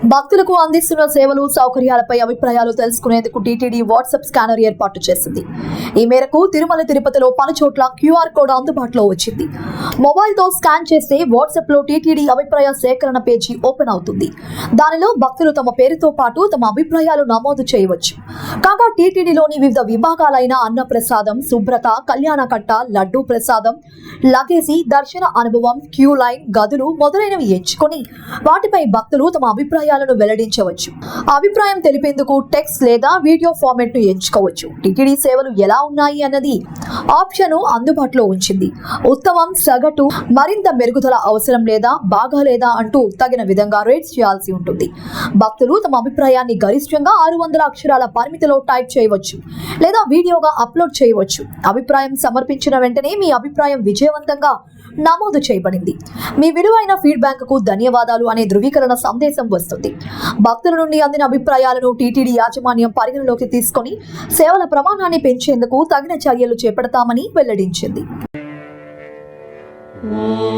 భక్తులకు అందిస్తున్న సేవలు సౌకర్యాలపై అభిప్రాయాలు తెలుసుకునేందుకు టీటీడీ వాట్సాప్ స్కానర్ ఏర్పాటు చేసింది. ఈ మేరకు తిరుమల తిరుపతిలో పలు చోట్ల క్యూఆర్ కోడ్ అందుబాటులో వచ్చింది. మొబైల్తో స్కాన్ చేస్తే వాట్సాప్ లో టీటీడీ అభిప్రాయ సేకరణ పేజీ ఓపెన్ అవుతుంది. దానిలో భక్తులు తమ పేరుతో పాటు తమ అభిప్రాయాలు నమోదు చేయవచ్చు. కాగా టీటీడీలోని వివిధ విభాగాలైన అన్న ప్రసాదం, శుభ్రత, కళ్యాణకట్ట, లడ్డూ ప్రసాదం, లగేజీ, దర్శన అనుభవం, క్యూ లైన్, గదులు మొదలైనవి ఎంచుకొని వాటిపై భక్తులు తమ అభిప్రాయాలను వెల్లడించవచ్చు. అభిప్రాయం తెలిపేందుకు టెక్స్ట్ లేదా వీడియో ఫార్మాట్ ను ఎంచుకోవచ్చు. టీటీడీ సేవలు ఎలా ఉన్నాయి అన్నది ఆప్షన్ అందుబాటులో ఉంచింది. ఉత్తమం, సగటు, మరింత మెరుగుదల అవసరం లేదా బాగా లేదా అంటూ తగిన విధంగా రేట్స్ చేయాల్సి ఉంటుంది. భక్తులు తమ అభిప్రాయాన్ని గరిష్టంగా 600 అక్షరాల పరిమితిలో టైప్ చేయవచ్చు లేదా వీడియోగా అప్లోడ్ చేయవచ్చు. అభిప్రాయం సమర్పించిన వెంటనే మీ అభిప్రాయం విజయవంతంగా నమోదు చేయబడింది, మీ విలువైన ఫీడ్బ్యాక్ కు ధన్యవాదాలు అనే ధృవీకరణ సందేశం వస్తుంది. భక్తుల నుండి అందిన అభిప్రాయాలను టీటీడీ యాజమాన్యం పరిగణలోకి తీసుకొని సేవల ప్రమాణాన్ని పెంచేందుకు తగిన చర్యలు చేపడతామని వెల్లడించింది. Oh